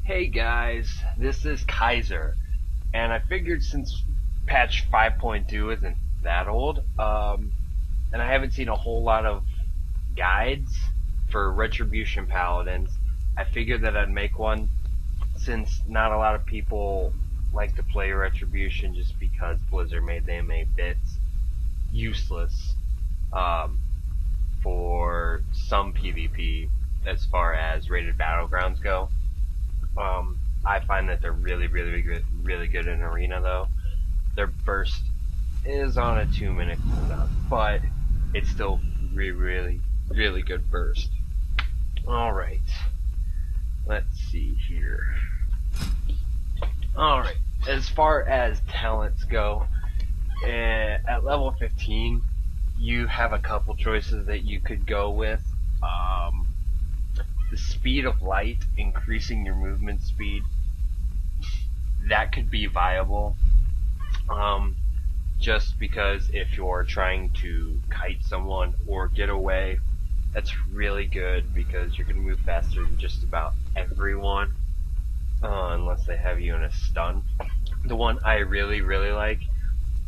Hey guys, this is Kayzer, and I figured since patch 5.2 isn't that old, and I haven't seen a whole lot of guides for Retribution Paladins, I figured that I'd make one since not a lot of people like to play Retribution just because Blizzard made them a bit useless for some PvP as far as rated battlegrounds go. I find that they're really good in arena though. Their burst is on a 2-minute cooldown, but it's still really good burst. Alright, let's see here. Alright, as far as talents go, at level 15 you have a couple choices that you could go with. The speed of light, increasing your movement speed, that could be viable, just because if you're trying to kite someone or get away, that's really good because you're going to move faster than just about everyone, unless they have you in a stun. The one I really like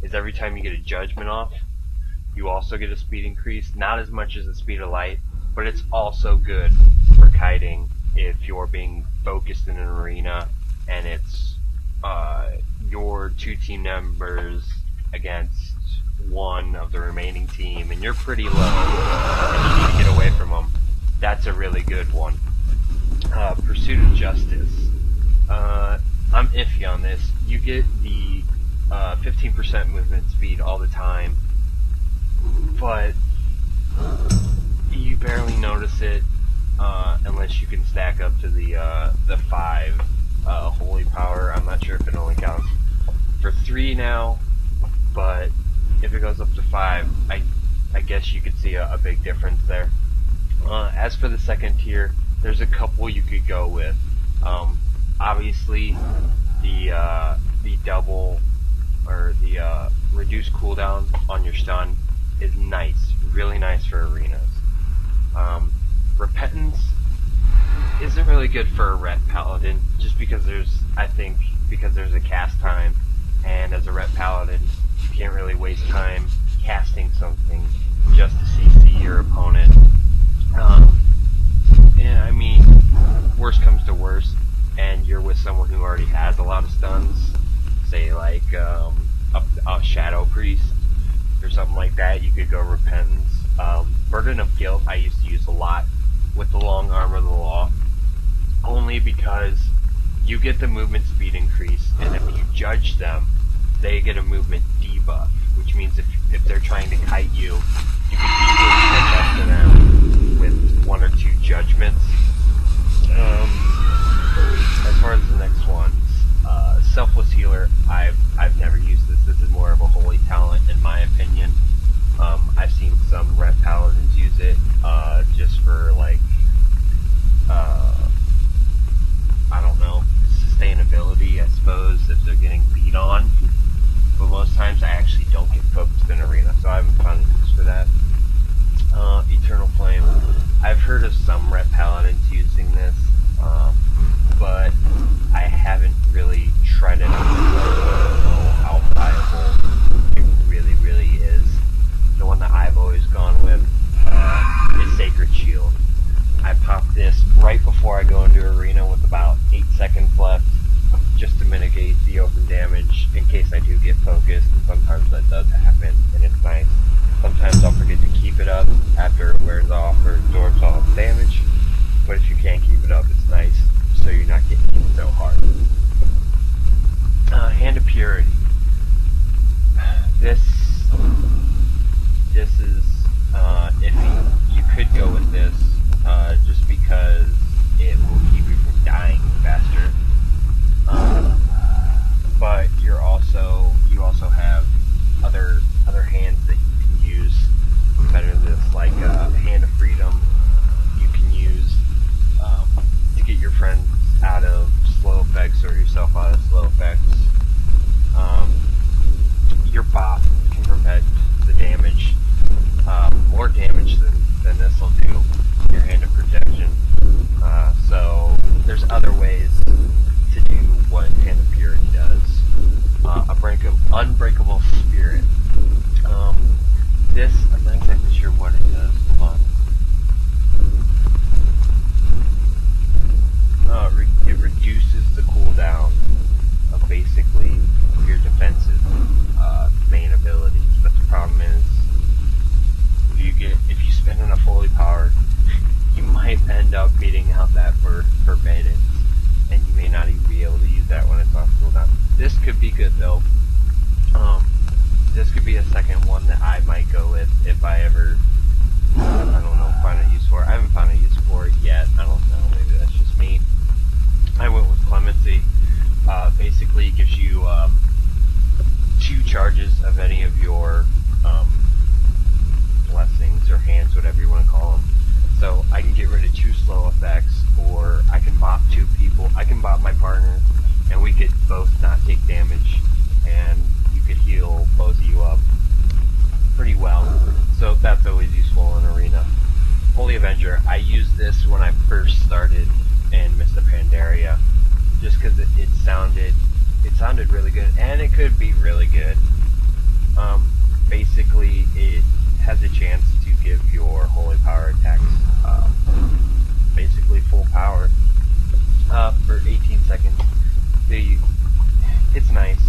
is every time you get a judgment off, you also get a speed increase, not as much as the speed of light, but it's also good for kiting if you're being focused in an arena and it's your 2 team members against one of the remaining team and you're pretty low and you need to get away from them. That's a really good one. Pursuit of Justice. I'm iffy on this. You get the 15% movement speed all the time, but you barely notice it unless you can stack up to the 5 holy power. I'm not sure if it only counts for 3 now, but if it goes up to 5, I guess you could see a big difference there. As for the second tier, there's a couple you could go with. Obviously, the double or the reduced cooldown on your stun is nice, really nice for arenas. Repentance isn't really good for a Ret Paladin, just because there's a cast time, and as a Ret Paladin, you can't really waste time casting something just to CC your opponent. Yeah, I mean, worst comes to worst, and you're with someone who already has a lot of stuns, say like a Shadow Priest or something like that, you could go Repentance. Burden of Guilt I used to use a lot with the Long Arm of the Law, only because you get the movement speed increase, and if you judge them, they get a movement debuff, which means if they're trying to kite you, you can easily catch up to them with 1 or 2 judgments. As far as the next one, Selfless Healer, I've never used this. This is more of a holy talent in my opinion. I've seen some Ret Paladins use it just for like I don't know, sustainability I suppose, if they're getting beat on, but most times I actually don't get focused in arena, so I haven't found a use for that. Eternal Flame, I've heard of some Ret Paladins using this, but I haven't really tried it out myself, so I don't know how viable it really is. The one that I've always gone with is Sacred Shield. I pop this right before I go into arena with about 8 seconds left, just to mitigate the open damage in case I do get focused, and sometimes that does happen, and it's nice. Sometimes I'll forget to keep it up after it wears off or absorbs all the damage, but if you can't keep it up, it's nice, so you're not getting hit so hard. Hand of Purity. This is iffy. You could go with this just because it will keep you from dying faster, but you also have other hands that you can use better. This like hand waiting out that for Paladins, and you may not even be able to use that when it's on cooldown. This could be good though. This could be a second one that I might go with if I ever, I don't know, find a use for it. I haven't found a use for it yet. I don't know, maybe that's just me. I went with Clemency. Basically it gives you 2 charges of any of your blessings or hands, whatever you want to call them. So I can get rid of 2 slow effects, or I can bop 2 people. I can bop my partner, and we could both not take damage, and you could heal both of you up pretty well. So that's always useful in Arena. Holy Avenger, I used this when I first started in Mr. Pandaria, just because it sounded really good, and it could be really good. Basically, it has a chance to give your holy power attacks basically full power for 18 seconds. It's nice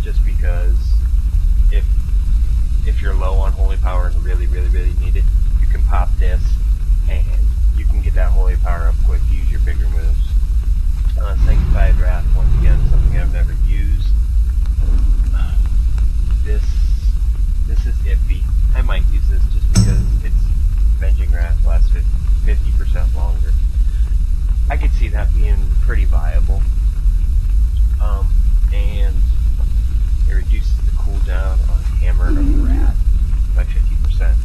just because if you're low on holy power and really need it, you can pop this and you can get that holy power up quick. Use your bigger moves. Sanctified Wrath, once again, something I've never used. This is iffy. I might use this just because it's Venging Wrath lasts 50% longer. I could see that being pretty viable. And it reduces the cooldown on Hammer of Wrath by 50%.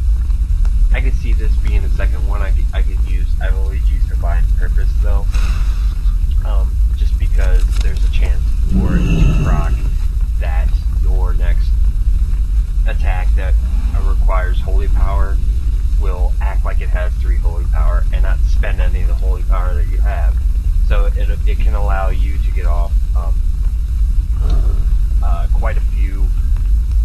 I could see this being the second one I could use. I've always used Divine Purpose though, just because there's a chance for it to proc that your next attack that requires holy power will act like it has 3 holy power and not spend any of the holy power that you have. So it can allow you to get off quite a few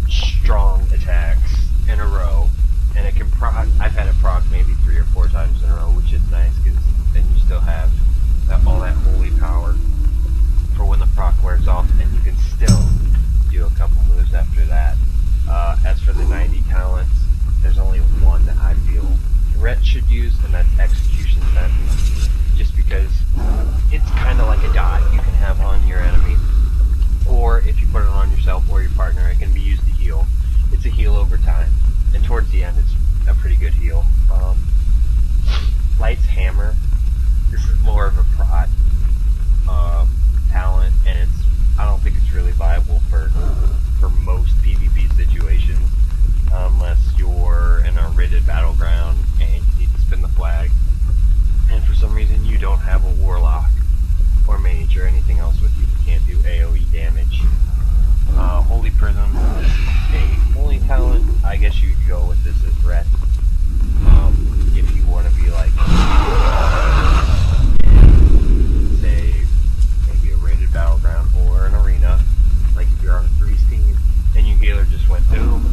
strong attacks in a row, and it can proc. I've had it proc maybe 3 or 4 times in a row, which is nice because then you still have all that holy power for when the proc wears off, and you can still do a couple moves after that. As for the 90 talents, there's only one that I feel Threat should use, and that's Execution Sentence, just because it's kind of like a dot you can have on your enemy, or if you put it on yourself or your partner, it can be used to heal. It's a heal over time, and towards the end it's a pretty good heal. Light's Hammer, this is more of a prot talent, and I don't think it's really viable for most PvP situations, unless you're in a rated battleground and you need to spin the flag, and for some reason you don't have a Warlock or Mage or anything else with you that can't do AoE damage. Holy Prism is a holy talent. I guess you could go with this as Ret, if you want to be like, say, maybe a rated battleground or an arena, like if you're on a 3's team and your healer just went boom,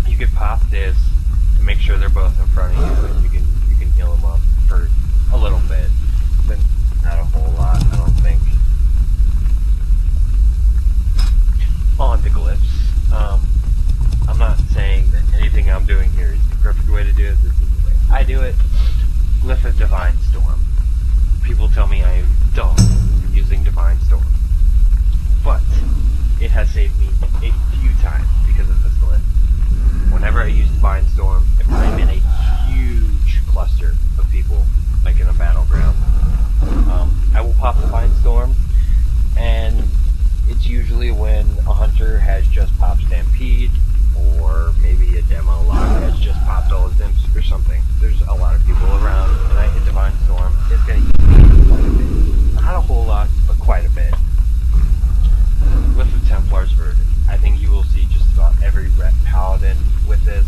you could pop this to make sure they're both in front of you, and you can heal them up for a little bit, but not a whole lot, I don't think. On to Glyphs. I'm not saying that anything I'm doing here is the perfect way to do it. This is the way I do it. Glyph of Divine Storm. People tell me I am dumb for using Divine Storm, but it has saved me a few times because of this glyph. Whenever I use Divine Storm, if I'm in a huge cluster of people, like in a battleground, I will pop Divine Storm, and it's usually when a hunter has just popped Stampede, or maybe a demo lock has just popped all his imps or something. There's a lot of people around, and I hit Divine Storm. It's going to use me quite a bit. Not a whole lot, but quite a bit. Glyph of Templar's Verdict. I think you will see just about every Paladin with this.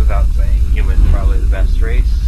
without saying, humans probably the best race.